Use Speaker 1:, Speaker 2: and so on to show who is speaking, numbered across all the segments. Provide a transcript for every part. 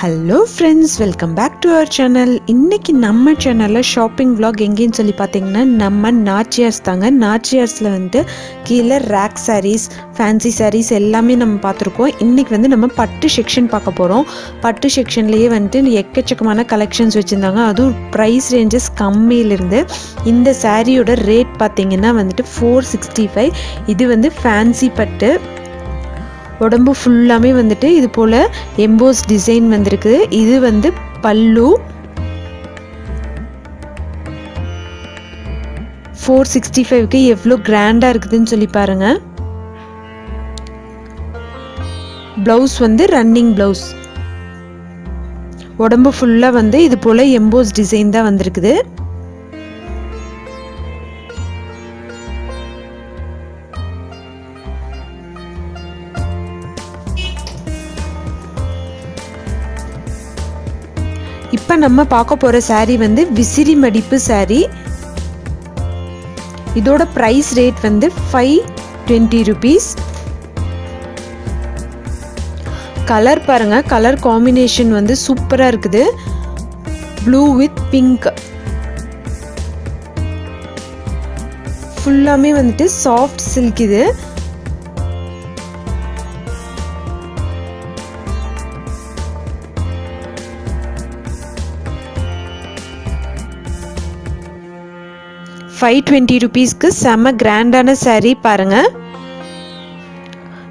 Speaker 1: Hello friends, welcome back to our channel. இன்றைக்கி நம்ம சேனலில் ஷாப்பிங் vlog எங்கேன்னு சொல்லி பார்த்தீங்கன்னா நம்ம நாச்சியார்ஸ் தாங்க. நாச்சியார்ஸில் வந்துட்டு கீழே ரேக் சாரீஸ், ஃபேன்சி சாரீஸ் எல்லாமே நம்ம பார்த்துருக்கோம். இன்றைக்கி வந்து நம்ம பட்டு செக்ஷன் பார்க்க போகிறோம். பட்டு செக்ஷன்லேயே வந்துட்டு எக்கச்சக்கமான கலெக்ஷன்ஸ் வச்சுருந்தாங்க. அதுவும் ப்ரைஸ் ரேஞ்சஸ் கம்மியிலிருந்து. இந்த சாரியோட ரேட் பார்த்திங்கன்னா வந்துட்டு 465. இது வந்து ஃபேன்சி பட்டு. உடம்பு ஃபுல்லாமே வந்துட்டு இது போல் எம்போஸ் டிசைன் வந்திருக்கு. இது வந்து பல்லு. 465க்கு எவ்வளோ கிராண்டாக இருக்குதுன்னு சொல்லி பாருங்கள். ப்ளவுஸ் வந்து ரன்னிங் ப்ளவுஸ். உடம்பு ஃபுல்லாக வந்து இது போல் எம்போஸ் டிசைன் தான் வந்திருக்குது. இப்போ நம்ம பார்க்க போகிற சாரீ வந்து விசிறி மடிப்பு சாரீ. இதோட ப்ரைஸ் ரேட் வந்து 520 rupees. கலர் பாருங்கள், கலர் காம்பினேஷன் வந்து சூப்பராக இருக்குது. Blue with pink. ஃபுல்லாமே வந்துட்டு சாஃப்ட் சில்க். இது ₹520 செம கிராண்டான சாரீ பாருங்கள்.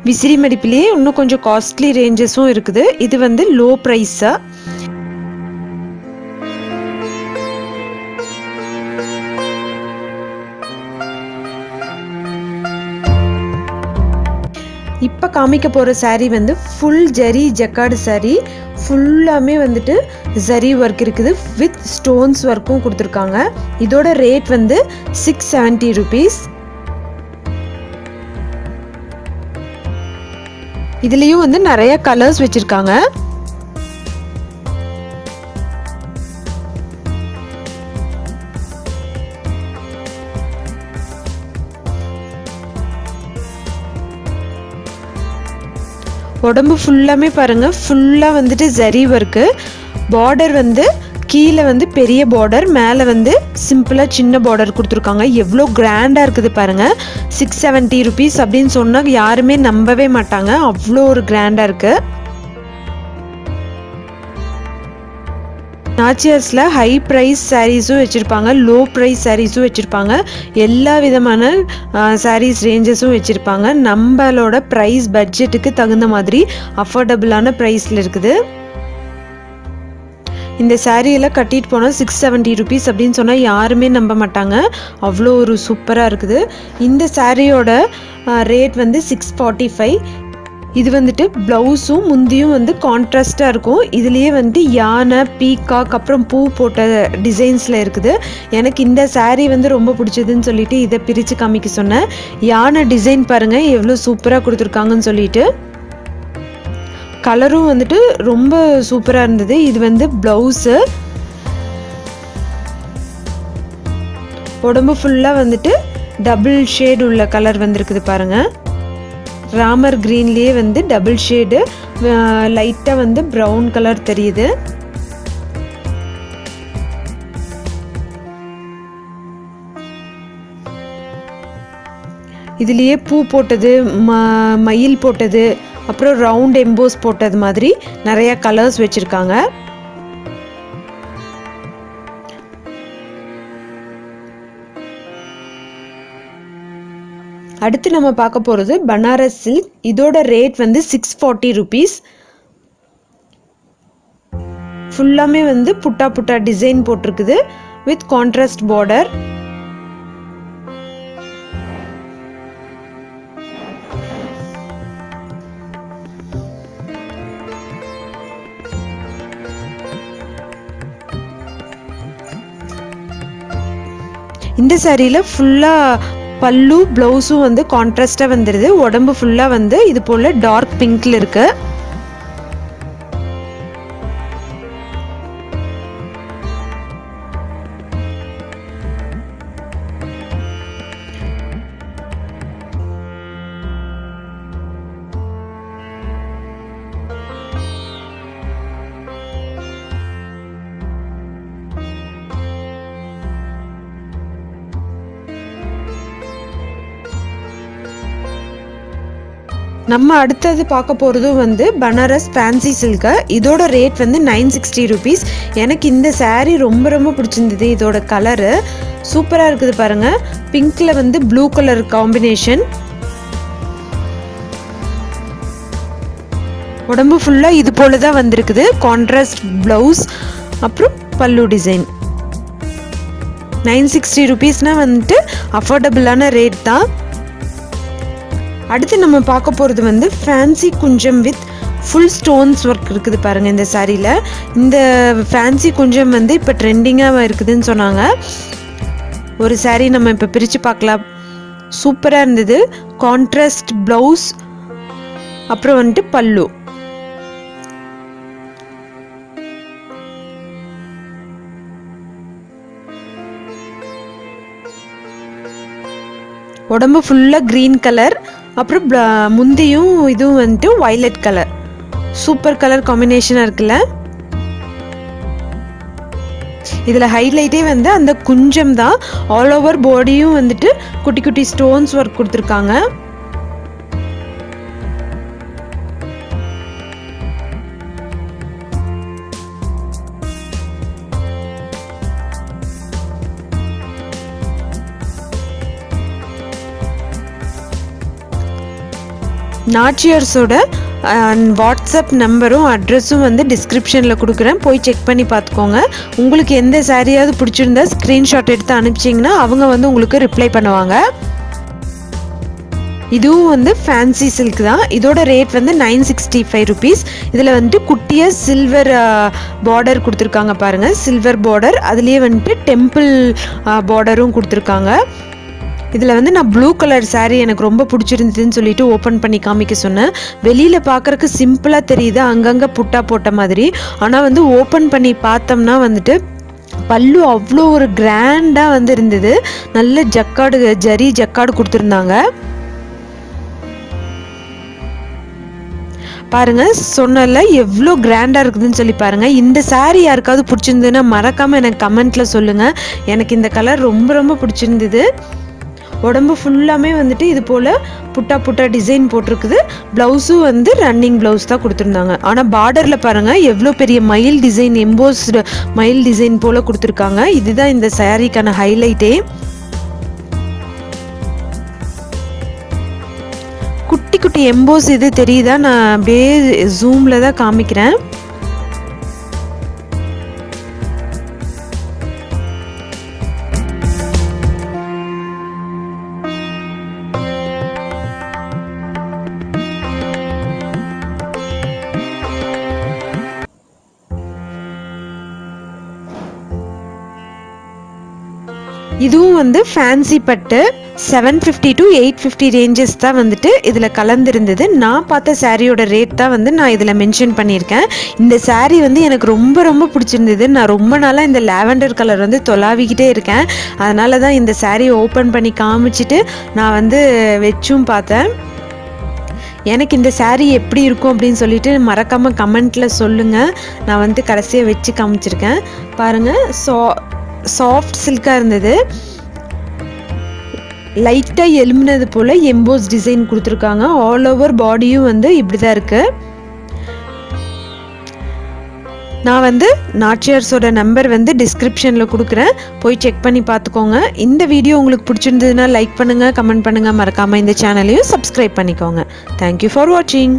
Speaker 1: விசிறி மடிப்பிலேயே இன்னும் கொஞ்சம் காஸ்ட்லி ரேஞ்சஸும் இருக்குது. இது வந்து லோ ப்ரைஸா. இப்போ காமிக்க போகிற சாரீ வந்து ஃபுல் ஜரி ஜக்கார்டு சாரீ. ஃபுல்லாமே வந்துட்டு ஜரி ஒர்க் இருக்குது. வித் ஸ்டோன்ஸ் ஒர்க்கும் கொடுத்துருக்காங்க. இதோட ரேட் வந்து 670 rupees. இதுலேயும் வந்து நிறைய கலர்ஸ் வச்சுருக்காங்க. உடம்பு ஃபுல்லாமே பாருங்கள், ஃபுல்லாக வந்துட்டு ஜரி ஒர்க்கு. பார்டர் வந்து கீழே வந்து பெரிய பார்டர், மேலே வந்து சிம்பிளாக சின்ன பார்டர் கொடுத்துருக்காங்க. எவ்வளோ கிராண்டாக இருக்குது பாருங்கள். 670 rupees அப்படின்னு சொன்னால் யாருமே நம்பவே மாட்டாங்க. அவ்வளோ ஒரு கிராண்டாக இருக்குது. நாச்சியார்ஸில் ஹை ப்ரைஸ் சாரீஸும் வச்சுருப்பாங்க, லோ ப்ரைஸ் சாரீஸும் வச்சுருப்பாங்க. எல்லா விதமான சாரீஸ் ரேஞ்சஸும் வச்சுருப்பாங்க. நம்மளோட ப்ரைஸ் பட்ஜெட்டுக்கு தகுந்த மாதிரி அஃபோர்டபுளான ப்ரைஸில் இருக்குது. இந்த சாரியெல்லாம் கட்டிட்டு போனால் 670 rupees அப்படின்னு சொன்னால் யாருமே நம்ப மாட்டாங்க. அவ்வளோ ஒரு சூப்பராக இருக்குது. இந்த சாரியோட ரேட் வந்து 645. இது வந்துட்டு ப்ளவுஸும் முந்தியும் வந்து கான்ட்ராஸ்டாக இருக்கும். இதுலேயே வந்து யானை, பீகாக், அப்புறம் பூ போட்ட டிசைன்ஸில் இருக்குது. எனக்கு இந்த சாரீ வந்து ரொம்ப பிடிச்சதுன்னு சொல்லிட்டு இதை பிரித்து காமிக்க சொன்னேன். யானை டிசைன் பாருங்கள் எவ்வளோ சூப்பராக கொடுத்துருக்காங்கன்னு சொல்லிட்டு. கலரும் வந்துட்டு ரொம்ப சூப்பராக இருந்தது. இது வந்து ப்ளவுஸு. உடம்பு ஃபுல்லாக வந்துட்டு டபுள் ஷேடு உள்ள கலர் வந்திருக்குது பாருங்கள். ராமர் க்ரீன்லேயே வந்து டபுள் ஷேடு, லைட்டாக வந்து ப்ரௌன் கலர் தெரியுது. இதுலேயே பூ போட்டது, மயில் போட்டது, அப்புறம் ரவுண்ட் எம்போஸ் போட்டது மாதிரி நிறையா கலர்ஸ் வச்சுருக்காங்க. அடுத்து நம்ம பார்க்க போகிறது பனாரஸ் சில்க். இதோட ரேட் வந்து 640 rupees. ஃபுல்லாமே வந்து புட்டா புட்டா டிசைன் போட்டிருக்குது வித் கான்ட்ராஸ்ட் பார்டர். இந்த சாரியில் ஃபுல்லாக பல்லு ப்ளவுஸும் வந்து கான்ட்ராஸ்டாக வந்துடுது. உடம்பு ஃபுல்லாக வந்து இது போல் டார்க் பிங்க்கில் இருக்குது. நம்ம அடுத்தது பார்க்க போகிறதும் வந்து பனாரஸ் ஃபேன்சி சில்க்கு. இதோட ரேட் வந்து 960 rupees. எனக்கு இந்த saree ரொம்ப ரொம்ப பிடிச்சிருந்தது. இதோட கலரு சூப்பராக இருக்குது பாருங்கள். பிங்க்கில் வந்து ப்ளூ கலர் காம்பினேஷன். உடம்பு ஃபுல்லாக இது போல தான் வந்திருக்குது. கான்ட்ராஸ்ட் ப்ளவுஸ், அப்புறம் பல்லு டிசைன். 960 rupeesனால் வந்துட்டு அஃபோர்டபுளான ரேட் தான். அடுத்து நம்ம பார்க்க போகிறது வந்து ஃபேன்சி குஞ்சம் வித் ஃபுல் ஸ்டோன்ஸ் ஒர்க் இருக்குது பாருங்கள் இந்த சாரியில். இந்த ஃபேன்சி குஞ்சம் வந்து இப்போ ட்ரெண்டிங்காக இருக்குதுன்னு சொன்னாங்க. ஒரு சாரீ நம்ம இப்போ பிரித்து பார்க்கலாம். சூப்பராக இருந்தது. கான்ட்ராஸ்ட் ப்ளவுஸ், அப்புறம் வந்துட்டு பல்லு. உடம்பு ஃபுல்லாக க்ரீன் கலர், அப்புறம் முந்தியும் இதுவும் வந்துட்டு வயலட் கலர். சூப்பர் கலர் காம்பினேஷனாக இருக்குல்ல. இதில் ஹைலைட்டே வந்து அந்த குஞ்சம் தான். ஆல் ஓவர் பாடியும் வந்துட்டு குட்டி குட்டி ஸ்டோன்ஸ் ஒர்க் கொடுத்துருக்காங்க. நாச்சியார்ஸோட வாட்ஸ்அப் நம்பரும் அட்ரஸும் வந்து டிஸ்கிரிப்ஷனில் கொடுக்குறேன். போய் செக் பண்ணி பார்த்துக்கோங்க. உங்களுக்கு எந்த சாரியாவது பிடிச்சிருந்தா ஸ்க்ரீன்ஷாட் எடுத்து அனுப்பிச்சிங்கன்னா அவங்க வந்து உங்களுக்கு ரிப்ளை பண்ணுவாங்க. இதுவும் வந்து ஃபேன்சி சில்க் தான். இதோட ரேட் வந்து 965 rupees. இதில் வந்துட்டு குட்டியாக சில்வர் பார்டர் கொடுத்துருக்காங்க பாருங்கள். சில்வர் பார்டர், அதுலேயே வந்துட்டு டெம்பிள் பார்டரும் கொடுத்துருக்காங்க. இதில் வந்து நான் ப்ளூ கலர் saree எனக்கு ரொம்ப பிடிச்சிருந்ததுன்னு சொல்லிட்டு ஓப்பன் பண்ணி காமிக்க சொன்னேன். வெளியில் பார்க்குறக்கு சிம்பிளாக தெரியுது, அங்கங்கே புட்டா போட்ட மாதிரி. ஆனால் வந்து ஓப்பன் பண்ணி பார்த்தோம்னா வந்துட்டு பல்லு அவ்வளோ ஒரு கிராண்டாக வந்து இருந்தது. நல்ல ஜக்காடு, ஜரி ஜக்காடு கொடுத்துருந்தாங்க பாருங்க. சொன்னல எவ்வளோ கிராண்டாக இருக்குதுன்னு சொல்லி பாருங்கள். இந்த saree யாருக்காவது பிடிச்சிருந்ததுன்னா மறக்காமல் எனக்கு கமெண்ட்டில் சொல்லுங்கள். எனக்கு இந்த கலர் ரொம்ப ரொம்ப பிடிச்சிருந்தது. உடம்பு ஃபுல்லாமே வந்துட்டு இது போல் புட்டா புட்டா டிசைன் போட்டிருக்குது. ப்ளவுஸும் வந்து ரன்னிங் ப்ளவுஸ் தான் கொடுத்துருந்தாங்க. ஆனால் பார்டரில் பாருங்கள் எவ்வளோ பெரிய மயில் டிசைன், எம்போஸ்டு மயில் டிசைன் போல் கொடுத்துருக்காங்க. இதுதான் இந்த சாரீக்கான ஹைலைட்டே. குட்டி குட்டி எம்போஸ் இது தெரியுதா? நான் அப்படியே ஜூமில் தான் காமிக்கிறேன். இதுவும் வந்து ஃபேன்சி பட்டு 750 to 850 ரேஞ்சஸ் தான் வந்துட்டு இதில் கலந்துருந்தது. நான் பார்த்த சாரியோட ரேட் தான் வந்து நான் இதில் மென்ஷன் பண்ணியிருக்கேன். இந்த சாரீ வந்து எனக்கு ரொம்ப ரொம்ப பிடிச்சிருந்தது. நான் ரொம்ப நாளாக இந்த லாவெண்டர் கலர் வந்து தொலாவிக்கிட்டே இருக்கேன். அதனால தான் இந்த சாரீ ஓப்பன் பண்ணி காமிச்சிட்டு நான் வந்து வச்சும் பார்த்தேன். எனக்கு இந்த saree எப்படி இருக்கும் அப்படின்னு சொல்லிட்டு மறக்காமல் கமெண்ட்டில் சொல்லுங்கள். நான் வந்து கடைசியாக வச்சு காமிச்சிருக்கேன் பாருங்கள். சாஃப்ட் சில்காக இருந்தது. லைட்டாக எலும்பினது போல் எம்போஸ் டிசைன் கொடுத்துருக்காங்க. ஆல் ஓவர் பாடியும் வந்து இப்படி தான் இருக்குது. நான் வந்து நாச்சியார்ஸோட நம்பர் வந்து டிஸ்கிரிப்ஷனில் கொடுக்குறேன். போய் செக் பண்ணி பார்த்துக்கோங்க. இந்த வீடியோ உங்களுக்கு பிடிச்சிருந்ததுன்னா லைக் பண்ணுங்கள், கமெண்ட் பண்ணுங்கள். மறக்காமல் இந்த சேனலையும் சப்ஸ்கிரைப் பண்ணிக்கோங்க. தேங்க்யூ ஃபார் வாட்சிங்.